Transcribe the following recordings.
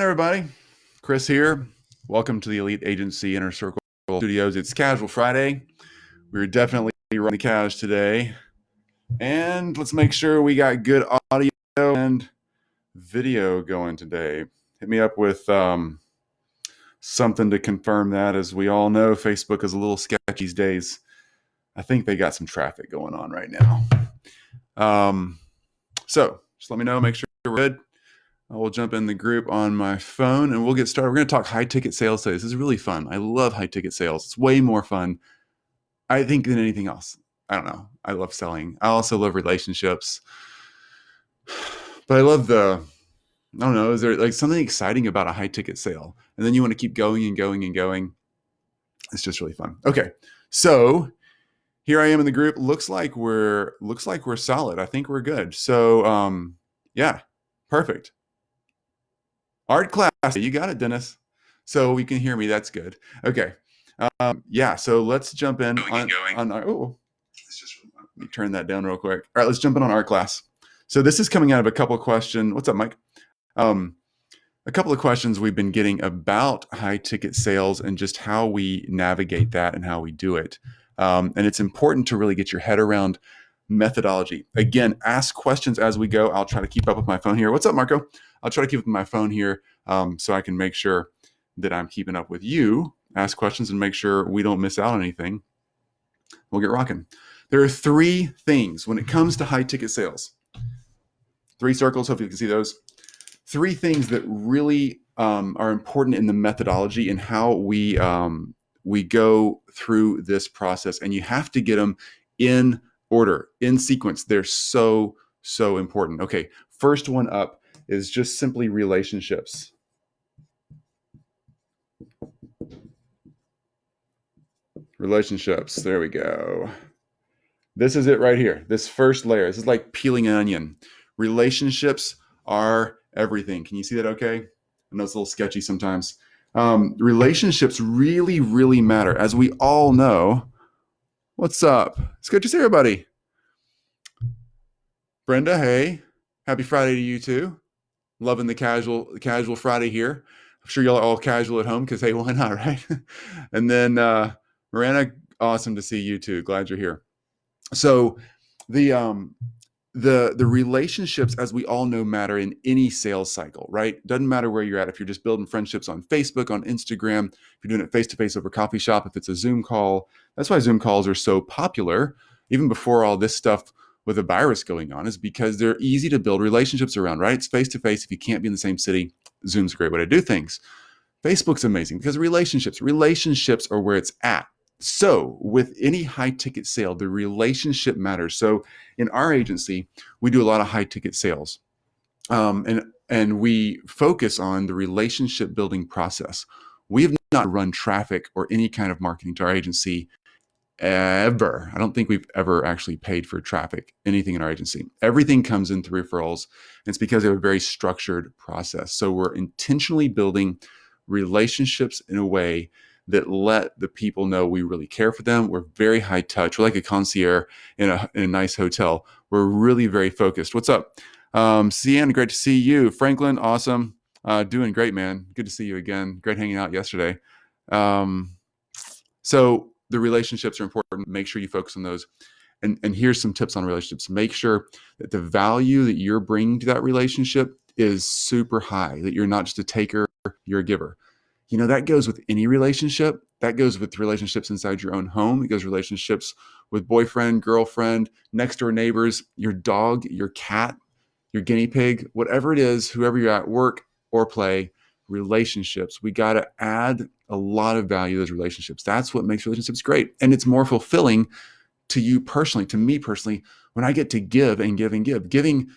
Everybody, Chris here. Welcome to the Elite Agency Inner Circle Studios. It's Casual Friday. We're definitely running the cash today. And let's make sure we got good audio and video going today. Hit me up with something to confirm that. As we all know, Facebook is a little sketchy these days. I think they got some traffic going on right now. So just let me know, make sure we're good. I will jump in the group on my phone and we'll get started. We're going to talk high ticket sales today. This is really fun. I love high ticket sales. It's way more fun, I think, than anything else. I don't know. I love selling. I also love relationships. But I love I don't know, is there like something exciting about a high ticket sale? And then you want to keep going and going and going. It's just really fun. Okay. So here I am in the group. Looks like we're solid. I think we're good. So yeah, perfect. Art class, you got it, Dennis. So you can hear me. That's good. Okay. Yeah. So let's jump in on our. Oh, let me turn that down real quick. All right, let's jump in on art class. So this is coming out of a couple of questions. What's up, Mike? A couple of questions we've been getting about high ticket sales and just how we navigate that and how we do it. And it's important to really get your head around methodology. Again, ask questions as we go. I'll try to keep up with my phone here. What's up, Marco? I'll try to keep up with my phone here so I can make sure that I'm keeping up with you. Ask questions and make sure we don't miss out on anything. We'll get rocking. There are three things when it comes to high ticket sales. Three circles. Hopefully you can see those. Three things that really are important in the methodology and how we go through this process. And you have to get them in order, in sequence. They're so important. Okay, first one up is just simply relationships. Relationships. There we go. This is it right here. This first layer. This is like peeling an onion. Relationships are everything. Can you see that okay? I know it's a little sketchy sometimes. Relationships really, really matter. As we all know. What's up? It's good to see everybody. Brenda, hey. Happy Friday to you too. Loving the casual Friday here. I'm sure y'all are all casual at home because, hey, why not, right? And then Miranda, awesome to see you too. Glad you're here. So the relationships, as we all know, matter in any sales cycle, right? Doesn't matter where you're at. If you're just building friendships on Facebook, on Instagram, if you're doing it face-to-face over coffee shop, if it's a Zoom call, that's why Zoom calls are so popular, even before all this stuff with a virus going on, is because they're easy to build relationships around, right? It's face-to-face. If you can't be in the same city, Zoom's a great way to do things. Facebook's amazing because relationships are where it's at. So with any high ticket sale, the relationship matters. So in our agency, we do a lot of high ticket sales. And we focus on the relationship building process. We have not run traffic or any kind of marketing to our agency ever. I don't think we've ever actually paid for traffic, anything in our agency. Everything comes in through referrals. And it's because they have a very structured process. So we're intentionally building relationships in a way that let the people know we really care for them. We're very high touch. We're like a concierge in a nice hotel. We're really very focused. What's up? Cian, great to see you. Franklin, awesome. Doing great, man. Good to see you again. Great hanging out yesterday. So the relationships are important. Make sure you focus on those. And here's some tips on relationships. Make sure that the value that you're bringing to that relationship is super high, that you're not just a taker, you're a giver. You know, that goes with any relationship. That goes with relationships inside your own home. It goes relationships with boyfriend, girlfriend, next door neighbors, your dog, your cat, your guinea pig, whatever it is, whoever you're at work or play, relationships. We got to add a lot of value to those relationships. That's what makes relationships great. And it's more fulfilling to you personally, to me personally, when I get to give and give and give. Giving,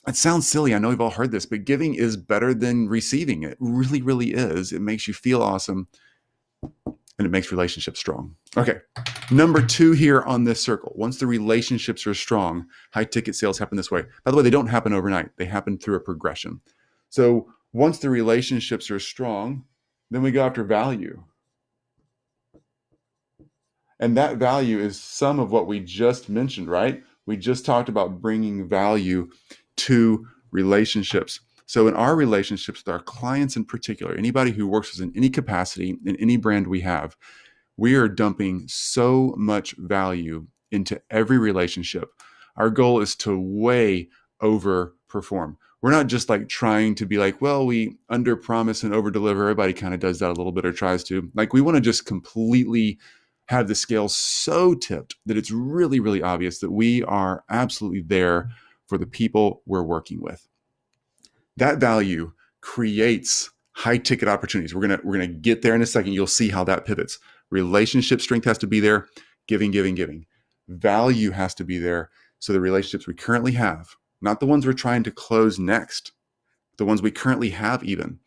it sounds silly. I know we've all heard this, but giving is better than receiving. It really, really is. It makes you feel awesome and it makes relationships strong. Okay. Number 2 here on this circle. Once the relationships are strong, high ticket sales happen this way. By the way, they don't happen overnight. They happen through a progression. So once the relationships are strong, then we go after value. And that value is some of what we just mentioned, right? We just talked about bringing value to relationships. So in our relationships with our clients in particular, anybody who works with us in any capacity, in any brand we have, we are dumping so much value into every relationship. Our goal is to way overperform. We're not just like trying to be like, well, we under promise and over deliver. Everybody kind of does that a little bit or tries to. Like, we want to just completely have the scale so tipped that it's really, really obvious that we are absolutely there for the people we're working with. That value creates high ticket opportunities. We're gonna get there in a second. You'll see how that pivots. Relationship strength has to be there. Giving. Value has to be there. So the relationships we currently have, not the ones we're trying to close next, the ones we currently have, even,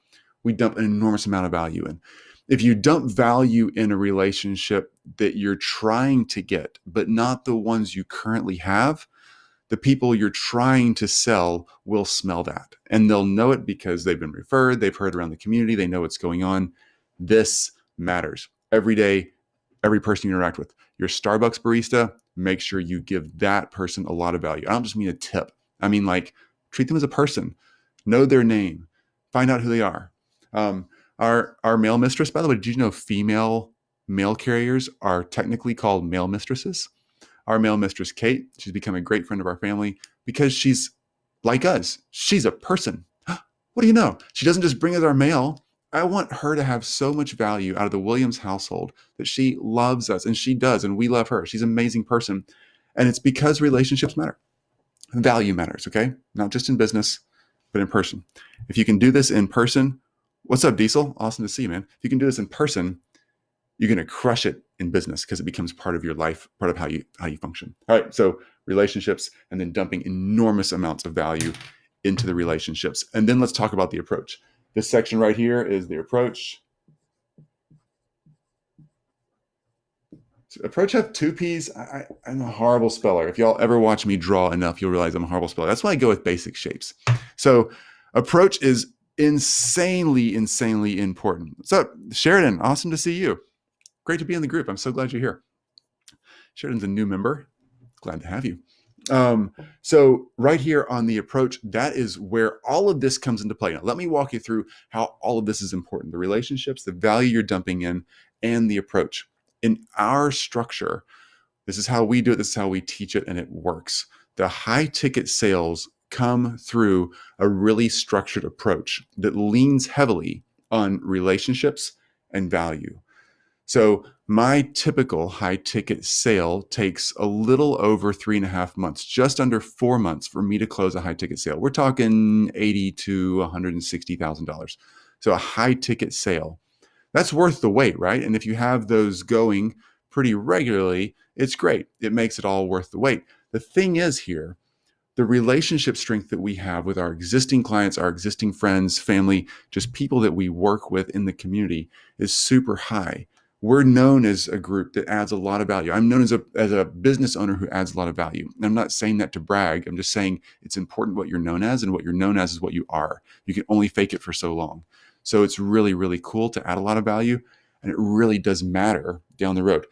we dump an enormous amount of value in. If you dump value in a relationship that you're trying to get, but not the ones you currently have, the people you're trying to sell will smell that, and they'll know it because they've been referred, they've heard around the community, they know what's going on. This matters. Every day, every person you interact with, your Starbucks barista, make sure you give that person a lot of value. I don't just mean a tip. I mean, like, treat them as a person, know their name, find out who they are. Our mail mistress, by the way, did you know female mail carriers are technically called mail mistresses? Our mail mistress, Kate, she's become a great friend of our family because she's like us. She's a person. What do you know? She doesn't just bring us our mail. I want her to have so much value out of the Williams household that she loves us, and she does, and we love her. She's an amazing person. And it's because relationships matter. Value matters, okay? Not just in business, but in person. If you can do this in person, what's up, Diesel? Awesome to see you, man. If you can do this in person, you're going to crush it in business because it becomes part of your life, part of how you function. All right, so relationships, and then dumping enormous amounts of value into the relationships. And then let's talk about the approach. This section right here is the approach. So approach have two P's. I'm a horrible speller. If y'all ever watch me draw enough, you'll realize I'm a horrible speller. That's why I go with basic shapes. So approach is insanely important. What's up, Sheridan? Awesome to see you. Great to be in the group. I'm so glad you're here. Sheridan's a new member. Glad to have you. So right here on the approach, that is where all of this comes into play. Now, let me walk you through how all of this is important. The relationships, the value you're dumping in, and the approach. In our structure, this is how we do it. This is how we teach it, and it works. The high ticket sales come through a really structured approach that leans heavily on relationships and value. So my typical high ticket sale takes a little over 3.5 months, just under 4 months for me to close a high ticket sale. We're talking $80,000 to $160,000. So a high ticket sale, that's worth the wait, right? And if you have those going pretty regularly, it's great. It makes it all worth the wait. The thing is here, the relationship strength that we have with our existing clients, our existing friends, family, just people that we work with in the community is super high. We're known as a group that adds a lot of value. I'm known as a business owner who adds a lot of value. And I'm not saying that to brag. I'm just saying it's important what you're known as, and what you're known as is what you are. You can only fake it for so long. So it's really, really cool to add a lot of value, and it really does matter down the road.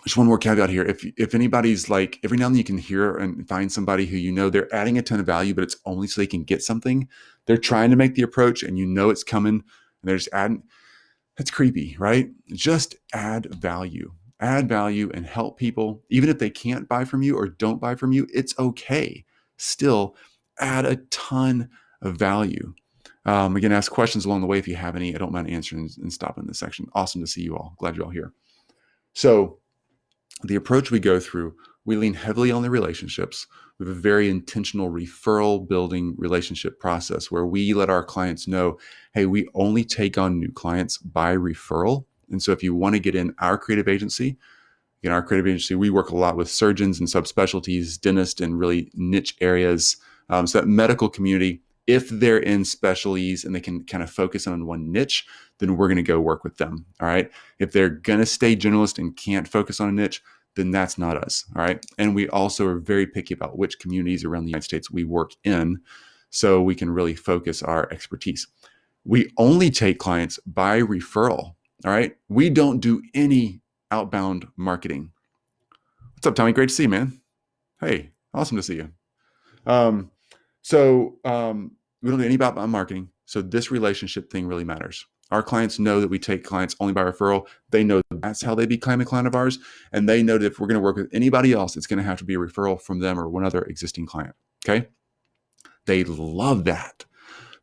Just one more caveat here. If anybody's like, every now and then you can hear and find somebody who you know they're adding a ton of value, but it's only so they can get something. They're trying to make the approach, and you know it's coming, and they're just adding. That's creepy, right? Just add value and help people. Even if they can't buy from you or don't buy from you, it's okay. Still add a ton of value. Again, ask questions along the way if you have any. I don't mind answering and stopping this section. Awesome to see you all. Glad you're all here. So the approach we go through, we lean heavily on the relationships. We have a very intentional referral building relationship process where we let our clients know, hey, we only take on new clients by referral. And so if you want to get in our creative agency, we work a lot with surgeons and subspecialties, dentists, and really niche areas. So that medical community, if they're in specialties and they can kind of focus on one niche, then we're going to go work with them. All right. If they're going to stay generalist and can't focus on a niche, then that's not us. All right. And we also are very picky about which communities around the United States we work in, so we can really focus our expertise. We only take clients by referral. All right. We don't do any outbound marketing. What's up, Tommy? Great to see you, man. Hey, awesome to see you. So We don't do any outbound marketing. So this relationship thing really matters. Our clients know that we take clients only by referral. They know that's how they become a client of ours. And they know that if we're going to work with anybody else, it's going to have to be a referral from them or one other existing client. Okay. They love that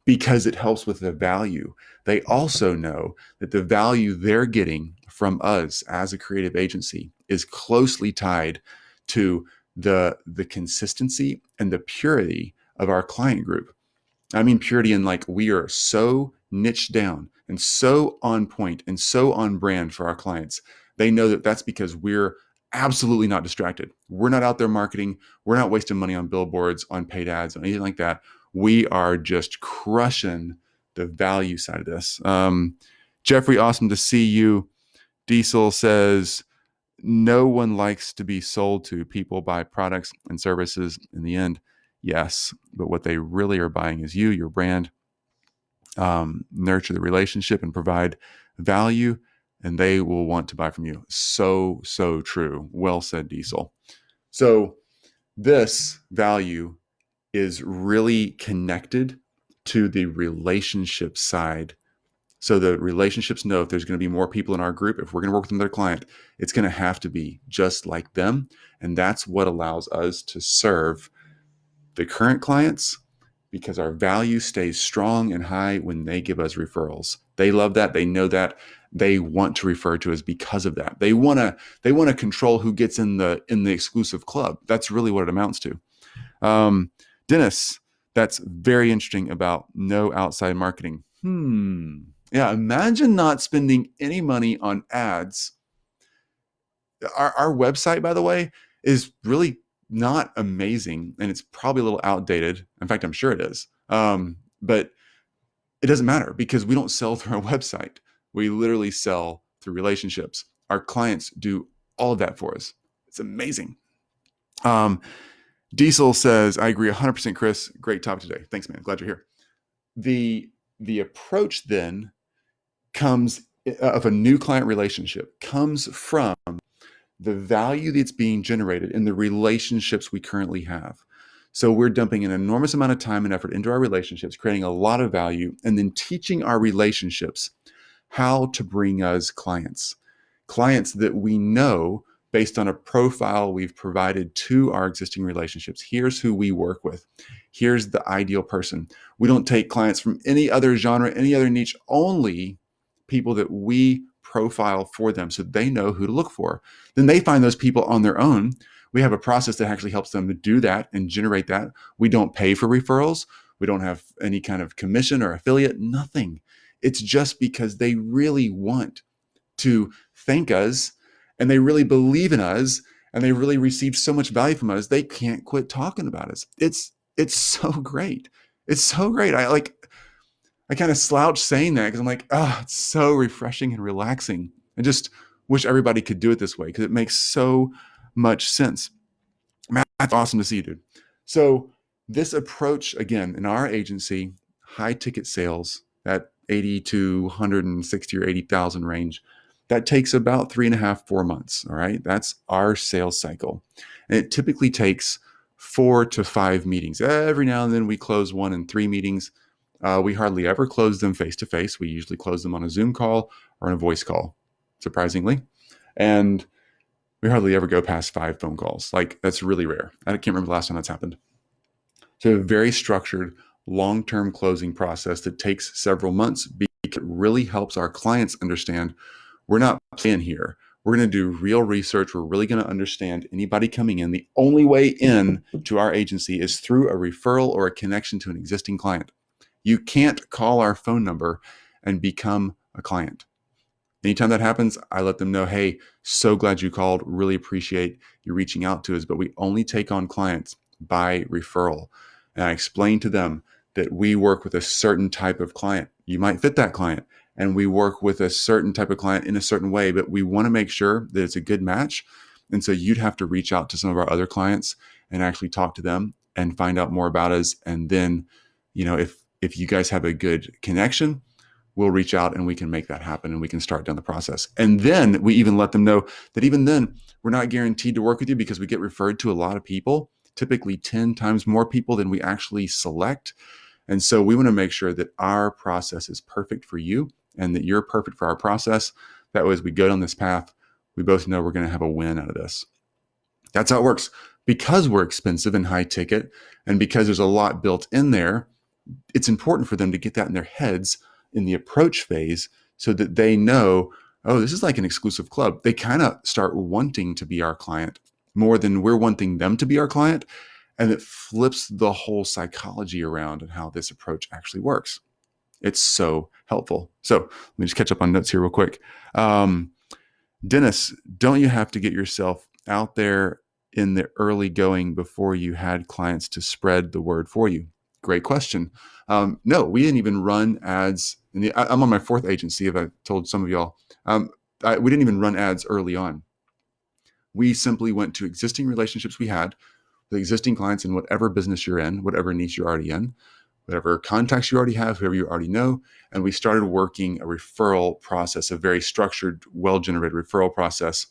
because it helps with the value. They also know that the value they're getting from us as a creative agency is closely tied to the consistency and the purity of our client group. I mean purity in like we are so niched down and so on point and so on brand for our clients. They know that that's because we're absolutely not distracted. We're not out there marketing. We're not wasting money on billboards, on paid ads, on anything like that. We are just crushing the value side of this. Jeffrey, awesome to see you. Diesel says, no one likes to be sold to. People buy products and services in the end. Yes, but what they really are buying is you, your brand. Nurture the relationship and provide value, and they will want to buy from you. So true. Well said, Diesel. So this value is really connected to the relationship side. So the relationships know if there's going to be more people in our group, if we're going to work with another client, it's going to have to be just like them. And that's what allows us to serve the current clients because our value stays strong and high when they give us referrals. They love that. They know that. They want to refer to us because of that. They want to control who gets in the exclusive club. That's really what it amounts to. Dennis, that's very interesting about no outside marketing. Yeah, imagine not spending any money on ads. Our website, by the way, is really not amazing, and it's probably a little outdated. In fact, I'm sure it is. But it doesn't matter because we don't sell through our website. We literally sell through relationships. Our clients do all of that for us. It's amazing. Diesel says, I agree 100%, Chris. Great topic today. Thanks, man. Glad you're here. The approach then comes of a new client relationship comes from the value that's being generated in the relationships we currently have. So we're dumping an enormous amount of time and effort into our relationships, creating a lot of value, and then teaching our relationships how to bring us clients that we know based on a profile we've provided to our existing relationships. Here's who we work with. Here's the ideal person. We don't take clients from any other genre, any other niche, only people that we profile for them so they know who to look for. Then they find those people on their own. We have a process that actually helps them to do that and generate that. We don't pay for referrals. We don't have any kind of commission or affiliate, nothing. It's just because they really want to thank us and they really believe in us and they really received so much value from us. They can't quit talking about us. It's so great. It's so great. I kind of slouch saying that because I'm like, it's so refreshing and relaxing. I just wish everybody could do it this way because it makes so much sense. Matt, that's awesome to see you, dude. So this approach, again, in our agency, high ticket sales, that 80 to 160 or 80,000 range, that takes about 3.5, 4 months. All right. That's our sales cycle. And it typically takes 4 to 5 meetings. Every now and then we close 1 and 3 meetings. We hardly ever close them face to face. We usually close them on a Zoom call or on a voice call, surprisingly. And we hardly ever go past 5 phone calls. Like, that's really rare. I can't remember the last time that's happened. So a very structured, long-term closing process that takes several months because it really helps our clients understand we're not playing here. We're going to do real research. We're really going to understand anybody coming in. The only way in to our agency is through a referral or a connection to an existing client. You can't call our phone number and become a client. Anytime that happens, I let them know, hey, so glad you called. Really appreciate you reaching out to us, but we only take on clients by referral. And I explain to them that we work with a certain type of client. You might fit that client, and we work with a certain type of client in a certain way, but we want to make sure that it's a good match. And so you'd have to reach out to some of our other clients and actually talk to them and find out more about us. And then, if you guys have a good connection, we'll reach out and we can make that happen and we can start down the process. And then we even let them know that even then, we're not guaranteed to work with you because we get referred to a lot of people, typically 10 times more people than we actually select. And so we want to make sure that our process is perfect for you and that you're perfect for our process. That way, as we go down this path, we both know we're going to have a win out of this. That's how it works. Because we're expensive and high ticket, and because there's a lot built in there, it's important for them to get that in their heads in the approach phase so that they know, oh, this is like an exclusive club. They kind of start wanting to be our client more than we're wanting them to be our client. And it flips the whole psychology around and how this approach actually works. It's so helpful. So let me just catch up on notes here real quick. Dennis, don't you have to get yourself out there in the early going before you had clients to spread the word for you? Great question. No, we didn't even run ads. I'm on my fourth agency, if I told some of y'all. We didn't even run ads early on. We simply went to existing relationships we had with existing clients in whatever business you're in, whatever niche you're already in, whatever contacts you already have, whoever you already know. And we started working a referral process, a very structured, well-generated referral process.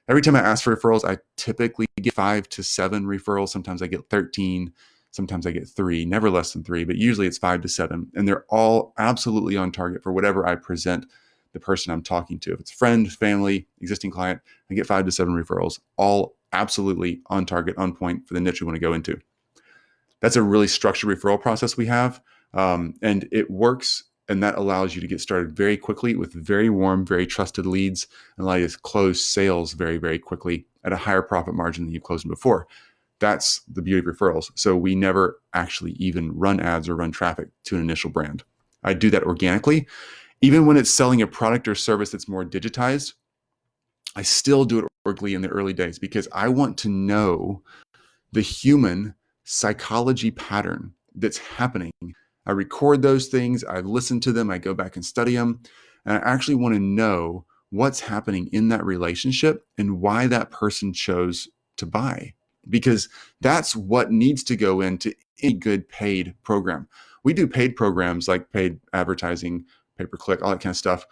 Every time I ask for referrals, I typically get 5 to 7 referrals. Sometimes I get 13. Sometimes I get 3, never less than 3, but usually it's 5 to 7. And they're all absolutely on target for whatever I present the person I'm talking to. If it's friend, family, existing client, I get 5 to 7 referrals, all absolutely on target, on point for the niche we want to go into. That's a really structured referral process we have. And it works. And that allows you to get started very quickly with very warm, very trusted leads and allow you to close sales very, very quickly at a higher profit margin than you've closed them before. That's the beauty of referrals. So we never actually even run ads or run traffic to an initial brand. I do that organically. Even when it's selling a product or service that's more digitized, I still do it organically in the early days because I want to know the human psychology pattern that's happening. I record those things, I listen to them, I go back and study them, and I actually want to know what's happening in that relationship and why that person chose to buy. Because that's what needs to go into any good paid program. We do paid programs like paid advertising, pay-per-click, all that kind of stuff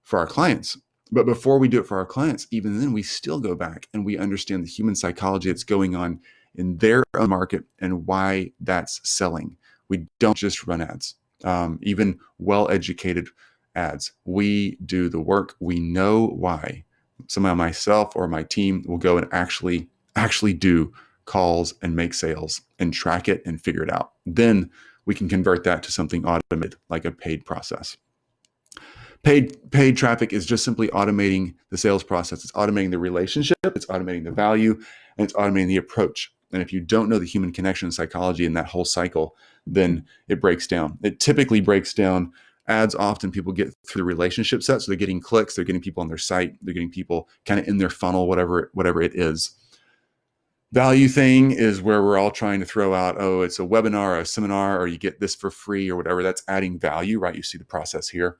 for our clients. But before we do it for our clients, even then we still go back and we understand the human psychology that's going on in their own market and why that's selling. We don't just run ads, even well-educated ads. We do the work. We know why. Somehow myself or my team will go and actually do calls and make sales and track it and figure it out. Then we can convert that to something automated, like a paid process. Paid traffic is just simply automating the sales process. It's automating the relationship, it's automating the value, and it's automating the approach. And if you don't know the human connection and psychology in that whole cycle, then it breaks down. It typically breaks down. Ads, often people get through the relationship set. So they're getting clicks, they're getting people on their site, they're getting people kind of in their funnel, whatever it is. Value thing is where we're all trying to throw out, oh, it's a webinar or a seminar, or you get this for free or whatever. That's adding value, right? You see the process here.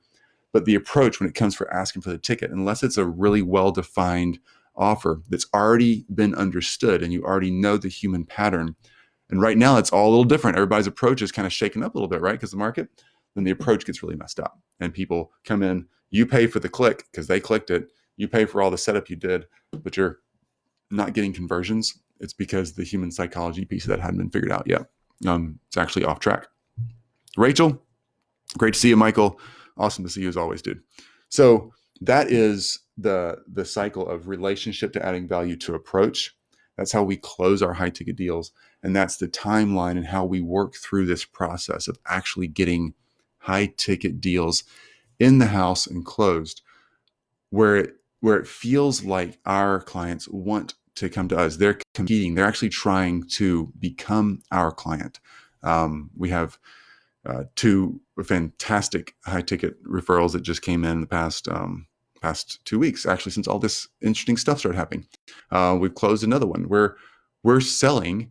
But the approach when it comes for asking for the ticket, unless it's a really well-defined offer that's already been understood and you already know the human pattern, and right now it's all a little different. Everybody's approach is kind of shaken up a little bit, right? Because the market, then the approach gets really messed up. And people come in, you pay for the click because they clicked it. You pay for all the setup you did, but you're not getting conversions. It's because the human psychology piece of that hadn't been figured out yet. It's actually off track. Rachel, great to see you, Michael. Awesome to see you as always, dude. So that is the cycle of relationship to adding value to approach. That's how we close our high ticket deals. And that's the timeline and how we work through this process of actually getting high ticket deals in the house and closed, where it feels like our clients want to come to us. They're competing. They're actually trying to become our client. We have 2 fantastic high ticket referrals that just came in the past 2 weeks, actually, since all this interesting stuff started happening. We've closed another one where we're selling,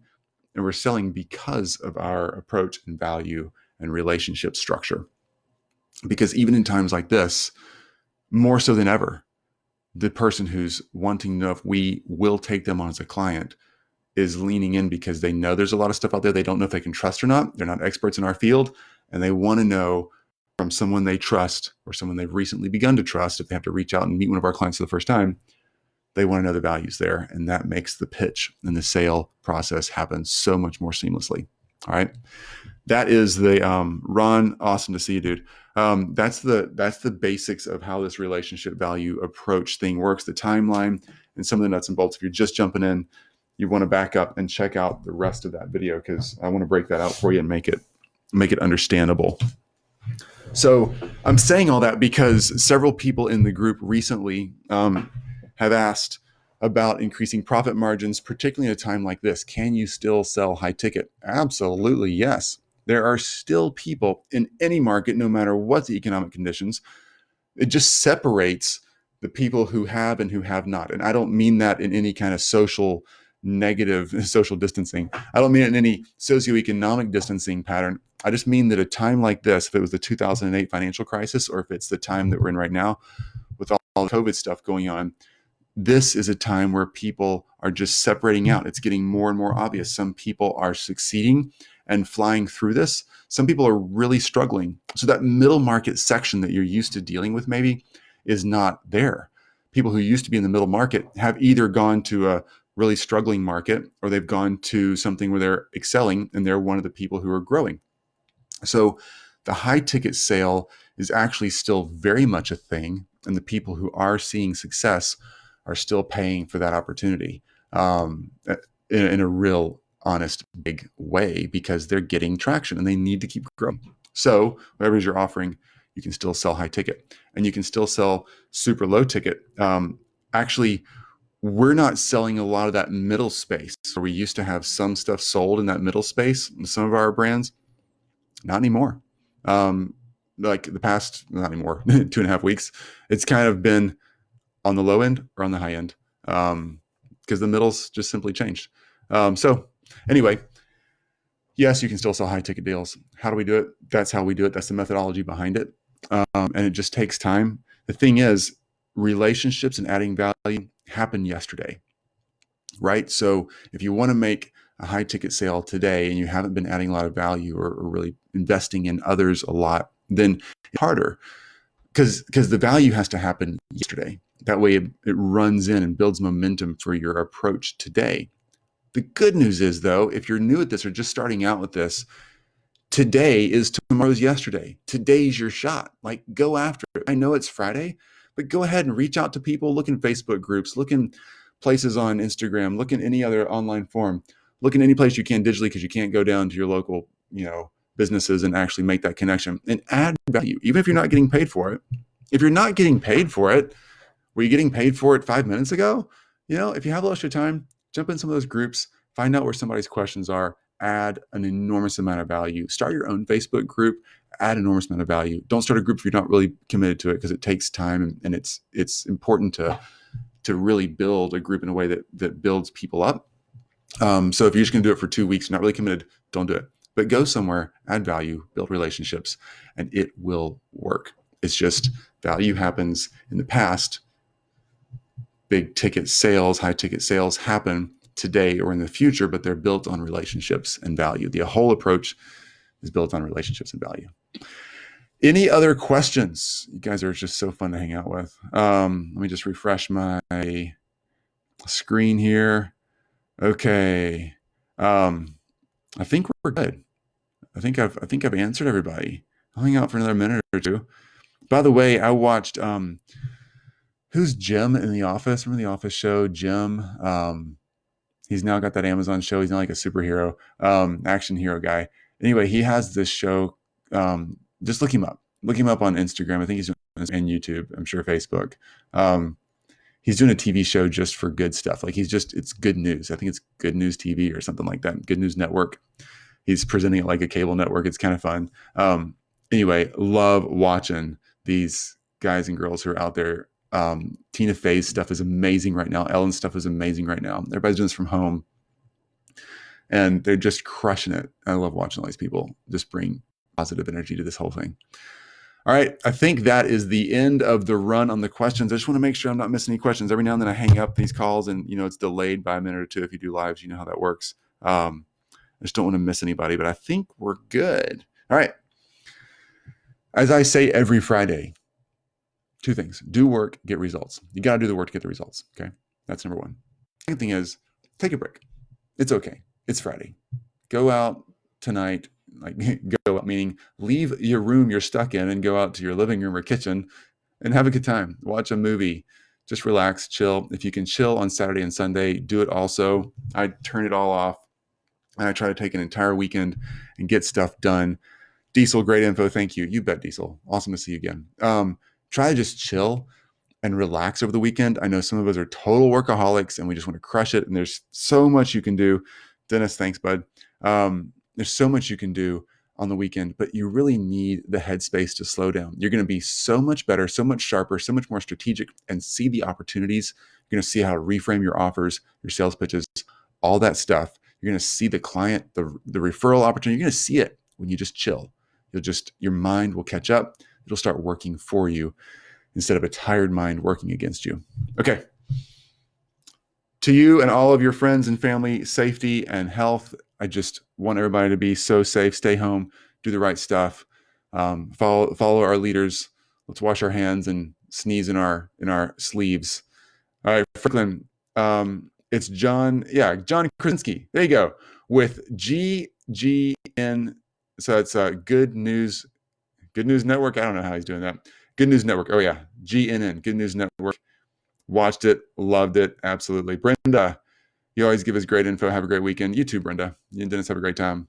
and we're selling because of our approach and value and relationship structure. Because even in times like this, more so than ever, the person who's wanting to know if we will take them on as a client is leaning in because they know there's a lot of stuff out there they don't know if they can trust or not. They're not experts in our field, and they want to know from someone they trust or someone they've recently begun to trust. If they have to reach out and meet one of our clients for the first time, they want to know the values there, and that makes the pitch and the sale process happen so much more seamlessly. All right. That is the Ron. Awesome to see you, dude. That's the basics of how this relationship value approach thing works. The timeline and some of the nuts and bolts. If you're just jumping in, you want to back up and check out the rest of that video because I want to break that out for you and make it understandable. So I'm saying all that because several people in the group recently have asked about increasing profit margins, particularly at a time like this. Can you still sell high ticket? Absolutely, yes. There are still people in any market, no matter what the economic conditions. It just separates the people who have and who have not. And I don't mean that in any kind of negative social distancing. I don't mean it in any socioeconomic distancing pattern. I just mean that a time like this, if it was the 2008 financial crisis, or if it's the time that we're in right now with all the COVID stuff going on, this is a time where people are just separating out. It's getting more and more obvious. Some people are succeeding and flying through this. Some people are really struggling. So that middle market section that you're used to dealing with maybe is not there. People who used to be in the middle market have either gone to a really struggling market or they've gone to something where they're excelling and they're one of the people who are growing. So the high ticket sale is actually still very much a thing. And the people who are seeing success are still paying for that opportunity in a real honest, big way because they're getting traction and they need to keep growing. So whatever you're offering, you can still sell high ticket and you can still sell super low ticket. Actually, we're not selling a lot of that middle space. So we used to have some stuff sold in that middle space in some of our brands. Not anymore. Like the past, not anymore, 2.5 weeks, it's kind of been on the low end or on the high end because the middle's just simply changed. So anyway, yes, you can still sell high ticket deals. How do we do it? That's how we do it. That's the methodology behind it. And it just takes time. The thing is, relationships and adding value happened yesterday, right? So if you want to make a high ticket sale today and you haven't been adding a lot of value or really investing in others a lot, then it's harder because the value has to happen yesterday. That way it runs in and builds momentum for your approach today. The good news is, though, if you're new at this or just starting out with this, today is tomorrow's yesterday. Today's your shot. Like, go after it. I know it's Friday, but go ahead and reach out to people. Look in Facebook groups. Look in places on Instagram. Look in any other online forum. Look in any place you can digitally because you can't go down to your local, businesses and actually make that connection and add value, even if you're not getting paid for it. If you're not getting paid for it, were you getting paid for it 5 minutes ago? If you have a little extra time, jump in some of those groups, find out where somebody's questions are, add an enormous amount of value. Start your own Facebook group, add an enormous amount of value. Don't start a group if you're not really committed to it because it takes time and it's important to really build a group in a way that builds people up. So if you're just going to do it for 2 weeks, not really committed, don't do it. But go somewhere, add value, build relationships, and it will work. It's just value happens in the past. Big ticket sales, high ticket sales happen today or in the future, but they're built on relationships and value. The whole approach is built on relationships and value. Any other questions? You guys are just so fun to hang out with. Let me just refresh my screen here. Okay. I think we're good. I think I've answered everybody. I'll hang out for another minute or two. By the way, I watched who's Jim in The Office? Remember The Office show, Jim? He's now got that Amazon show. He's not like a superhero, action hero guy. Anyway, he has this show. Just look him up. Look him up on Instagram. I think he's doing this and YouTube. I'm sure Facebook. He's doing a TV show just for good stuff. Like it's good news. I think it's Good News TV or something like that. Good News Network. He's presenting it like a cable network. It's kind of fun. Anyway, love watching these guys and girls who are out there. Tina Fey's stuff is amazing right now. Ellen's stuff is amazing right now. Everybody's doing this from home and they're just crushing it. I love watching all these people just bring positive energy to this whole thing. All right. I think that is the end of the run on the questions. I just want to make sure I'm not missing any questions. Every now and then I hang up these calls and, it's delayed by a minute or two. If you do lives, you know how that works. I just don't want to miss anybody, but I think we're good. All right. As I say every Friday, 2 things: do work, get results. You got to do the work to get the results. Okay. That's number 1. Second thing is take a break. It's okay. It's Friday. Go out tonight, like go out, meaning leave your room you're stuck in and go out to your living room or kitchen and have a good time. Watch a movie, just relax, chill. If you can chill on Saturday and Sunday, do it also. I turn it all off and I try to take an entire weekend and get stuff done. Diesel, great info. Thank you. You bet, Diesel. Awesome to see you again. Try to just chill and relax over the weekend. I know some of us are total workaholics and we just want to crush it. And there's so much you can do. Dennis, thanks, bud. There's so much you can do on the weekend, but you really need the headspace to slow down. You're going to be so much better, so much sharper, so much more strategic, and see the opportunities. You're going to see how to reframe your offers, your sales pitches, all that stuff. You're going to see the client, the referral opportunity. You're going to see it when you just chill. Your mind will catch up. It'll start working for you instead of a tired mind working against you. Okay. To you and all of your friends and family, safety and health. I just want everybody to be so safe. Stay home, do the right stuff, follow our leaders. Let's wash our hands and sneeze in our sleeves. All right, Franklin. It's John. Yeah, John Krasinski. There you go. With GGN. So it's Good News Network. I don't know how he's doing that. Good News Network. Oh yeah, GNN. Good News Network. Watched it, loved it, absolutely. Brenda, you always give us great info. Have a great weekend. You too, Brenda. You and Dennis have a great time.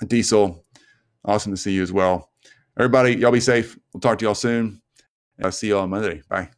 Diesel, awesome to see you as well. Everybody, y'all be safe. We'll talk to y'all soon. I'll see you all on Monday. Bye.